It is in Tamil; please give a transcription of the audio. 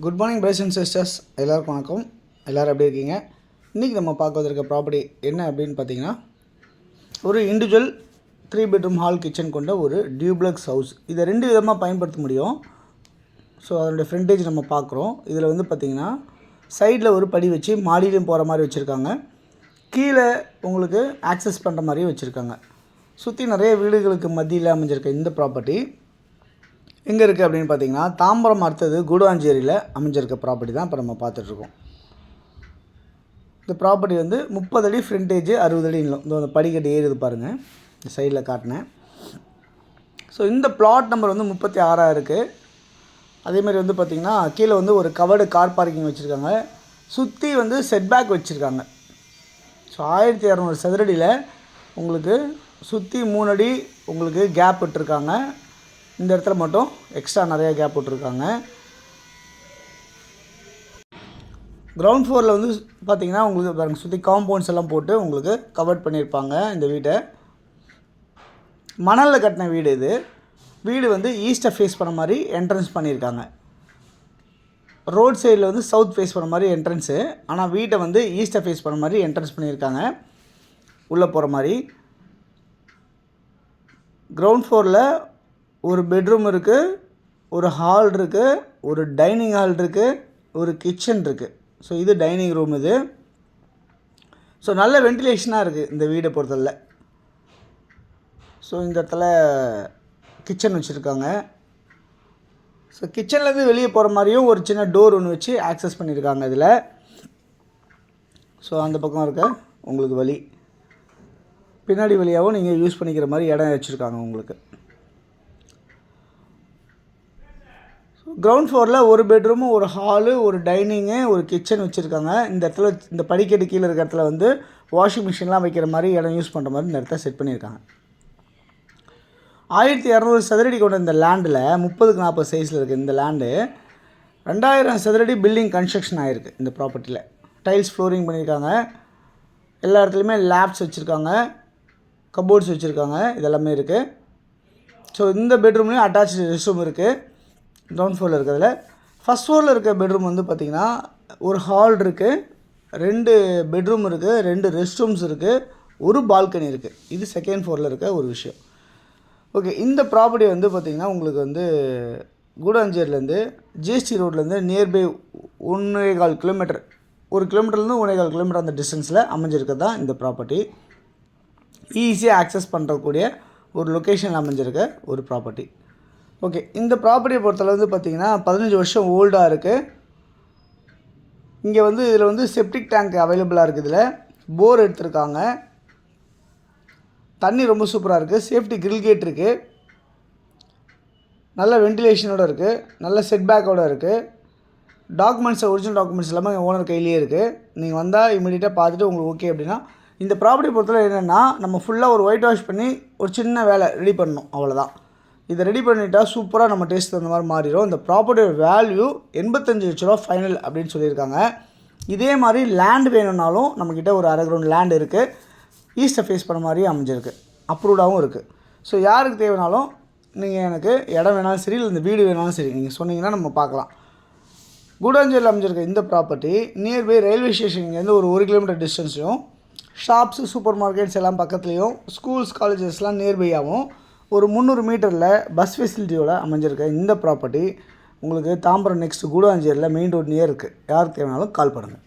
Good morning brothers and sisters, எல்லாருக்கும் வணக்கம். எல்லோரும் எப்படி இருக்கீங்க? இன்றைக்கி நம்ம பார்க்க வந்திருக்க ப்ராப்பர்ட்டி என்ன அப்படின்னு பார்த்தீங்கன்னா, ஒரு இண்டிவிஜுவல் 3 பெட்ரூம் ஹால் கிச்சன் கொண்ட ஒரு டியூப்ளக்ஸ் ஹவுஸ். இதை 2 விதமாக பயன்படுத்த முடியும். ஸோ அதனுடைய ஃப்ரண்டேஜ் நம்ம பார்க்குறோம். இதில் வந்து பார்த்திங்கன்னா சைடில் ஒரு படி வச்சு மாடியிலையும் போகிற மாதிரி வச்சுருக்காங்க. கீழே உங்களுக்கு ஆக்சஸ் பண்ணுற மாதிரியும் வச்சுருக்காங்க. சுற்றி நிறைய வீடுகளுக்கு மத்தியில் அமைஞ்சிருக்க இந்த ப்ராப்பர்ட்டி எங்கே இருக்குது அப்படின்னு பார்த்தீங்கன்னா, தாம்பரம் அடுத்தது கூடுவாஞ்சேரியில் அமைஞ்சிருக்க ப்ராப்பர்ட்டி தான் இப்போ நம்ம பார்த்துட்ருக்கோம். இந்த ப்ராப்பர்ட்டி வந்து 30 அடி ஃப்ரண்டேஜ், 60 அடி இல்லை. இந்த படிக்கட்டு ஏறுது பாருங்கள், இந்த சைடில் காட்டினேன். ஸோ இந்த பிளாட் நம்பர் வந்து 36 இருக்குது. அதேமாதிரி வந்து பார்த்திங்கன்னா கீழே வந்து ஒரு கவர்டு கார் பார்க்கிங் வச்சுருக்காங்க. சுற்றி வந்து செட்பேக் வச்சுருக்காங்க. ஸோ 1200 சதுரடியில் உங்களுக்கு சுற்றி 3 அடி உங்களுக்கு கேப் விட்டுருக்காங்க. இந்த இடத்துல மட்டும் எக்ஸ்ட்ரா நிறையா கேப் விட்டுருக்காங்க. கிரவுண்ட் ஃப்ளோரில் வந்து பார்த்திங்கன்னா உங்களுக்கு பாருங்கள், சுற்றி காம்பவுண்ட்ஸ் எல்லாம் போட்டு உங்களுக்கு கவர் பண்ணியிருப்பாங்க. இந்த வீட்டை மணலில் கட்டின வீடு. இது வீடு வந்து ஈஸ்ட்டை ஃபேஸ் பண்ண மாதிரி என்ட்ரன்ஸ் பண்ணியிருக்காங்க. ரோட் சைடில் வந்து சவுத் ஃபேஸ் பண்ண மாதிரி என்ட்ரன்ஸு, ஆனால் வீட்டை வந்து ஈஸ்ட்டை ஃபேஸ் பண்ண மாதிரி என்ட்ரன்ஸ் பண்ணியிருக்காங்க, உள்ளே போகிற மாதிரி. கிரவுண்ட் ஃப்ளோரில் ஒரு பெட்ரூம் இருக்குது, ஒரு ஹால் இருக்குது, ஒரு டைனிங் ஹால் இருக்குது, ஒரு கிச்சன் இருக்குது. ஸோ இது டைனிங் ரூம். இது ஸோ நல்ல வென்டிலேஷனாக இருக்குது இந்த வீடை பொறுத்தவரை. ஸோ இந்த இடத்துல கிச்சன் வச்சுருக்காங்க. ஸோ கிச்சன்லேருந்து வெளியே போகிற மாதிரியும் ஒரு சின்ன டோர் ஒன்று வச்சு ஆக்சஸ் பண்ணியிருக்காங்க இதில். ஸோ அந்த பக்கம் இருக்க உங்களுக்கு வழி, பின்னாடி வழியாகவும் நீங்கள் யூஸ் பண்ணிக்கிற மாதிரி இடம் வச்சுருக்காங்க உங்களுக்கு. கிரவுண்ட் ஃப்ளோரில் ஒரு பெட்ரூமு, ஒரு ஹாலு, ஒரு டைனிங்கு, ஒரு கிச்சன் வச்சுருக்காங்க. இந்த இடத்துல இந்த படிக்கட்டு கீழே இருக்க இடத்துல வந்து வாஷிங் மிஷின்லாம் வைக்கிற மாதிரி இடம் யூஸ் பண்ணுற மாதிரி இந்த இடத்த செட் பண்ணியிருக்காங்க. 1200 சதுரடி கொண்ட இந்த லேண்டில் 30x40 சைஸில் இருக்குது. இந்த லேண்டு 2000 சதுரடி பில்டிங் கன்ஸ்ட்ரக்ஷன் ஆகிருக்கு. இந்த ப்ராப்பர்ட்டியில் டைல்ஸ் ஃப்ளோரிங் பண்ணியிருக்காங்க. எல்லா இடத்துலையுமே லேப்ஸ் வச்சுருக்காங்க, கபோர்ட்ஸ் வச்சுருக்காங்க, இதெல்லாமே இருக்குது. ஸோ இந்த பெட்ரூம்லேயும் அட்டாச்சு ரெஸ்ட் ரூம் இருக்குது. கிரவுண்ட் ஃப்ளோரில் இருக்கிறதுல ஃபஸ்ட் ஃப்ளோரில் இருக்க பெட்ரூம் வந்து பார்த்திங்கன்னா ஒரு ஹால் இருக்குது, 2 பெட்ரூம் இருக்குது, 2 ரெஸ்ட் ரூம்ஸ் இருக்குது, ஒரு பால்கனி இருக்குது. இது செகண்ட் ஃப்ளோரில் இருக்க ஒரு விஷயம். ஓகே, இந்த ப்ராப்பர்ட்டி வந்து பார்த்திங்கன்னா உங்களுக்கு வந்து கூடாஞ்சேரிலேருந்து ஜிஎஸ்டி ரோட்லேருந்து நியர்பை 1.25 கிலோமீட்டர், 1 கிலோமீட்டர்லேருந்து 1.25 கிலோமீட்டர் அந்த டிஸ்டன்ஸில் அமைஞ்சிருக்க தான் இந்த ப்ராப்பர்ட்டி. ஈஸியாக ஆக்சஸ் பண்ணுறக்கூடிய ஒரு லொக்கேஷனில் அமைஞ்சிருக்க ஒரு ப்ராப்பர்ட்டி. ஓகே, இந்த ப்ராப்பர்ட்டியை பொறுத்தளவு வந்து பார்த்திங்கன்னா 15 வருஷம் ஓல்டாக இருக்குது. இங்கே வந்து இதில் வந்து செப்டிக் டேங்க் அவைலபிளாக இருக்குது. இதில் போர் எடுத்திருக்காங்க. தண்ணி ரொம்ப சூப்பராக இருக்குது. சேஃப்டி கிரில் கேட் இருக்குது. நல்ல வென்டிலேஷனோடு இருக்குது. நல்ல செட்பேக்கோடு இருக்குது. டாக்குமெண்ட்ஸ், ஒரிஜினல் டாக்குமெண்ட்ஸ் எல்லாமே ஓனர் கையிலேயே இருக்குது. நீங்கள் வந்தால் இமீடியட்டாக பார்த்துட்டு உங்களுக்கு ஓகே அப்படின்னா, இந்த ப்ராப்பர்ட்டி பொறுத்தவரை என்னென்னா, நம்ம ஃபுல்லாக ஒரு ஒயிட் வாஷ் பண்ணி ஒரு சின்ன வேலை ரெடி பண்ணணும், அவ்வளோதான். இதை ரெடி பண்ணிட்டால் சூப்பராக நம்ம டேஸ்ட் தகுந்த மாதிரி மாறிடும். இந்த ப்ராப்பர்ட்டியோட வேல்யூ 85 லட்ச ரூபா ஃபைனல் அப்படின்னு சொல்லியிருக்காங்க. இதே மாதிரி லேண்ட் வேணும்னாலும் நம்மக்கிட்ட ஒரு அரை கிரவுண்ட் லேண்ட் இருக்குது. ஈஸ்ட்டை ஃபேஸ் பண்ண மாதிரியும் அமைஞ்சிருக்கு, அப்ரூவ்டாகவும் இருக்குது. ஸோ யாருக்கு தேவைனாலும் நீங்கள் எனக்கு இடம் வேணாலும் சரி, இல்லை இந்த வீடு வேணாலும் சரி, நீங்கள் சொன்னீங்கன்னா நம்ம பார்க்கலாம். கூடாஞ்சேரியில் அமைஞ்சிருக்க இந்த ப்ராப்பர்ட்டி நியர்பை ரயில்வே ஸ்டேஷன்லேருந்து ஒரு 1 கிலோமீட்டர் டிஸ்டன்ஸ்லையும், ஷாப்ஸு, சூப்பர் மார்க்கெட்ஸ் எல்லாம் பக்கத்துலேயும், ஸ்கூல்ஸ், காலேஜஸ்லாம் நியர்பையாகவும், ஒரு 300 மீட்டரில் பஸ் ஃபெசிலிட்டியோட அமைஞ்சிருக்க இந்த ப்ராப்பர்ட்டி உங்களுக்கு தாம்பரம் நெக்ஸ்ட் கூடாஞ்சேரியில் மெயின் ரோட் நியர் இருக்குது. யாருக்கு தேவைனாலும் கால் பண்ணுங்கள்.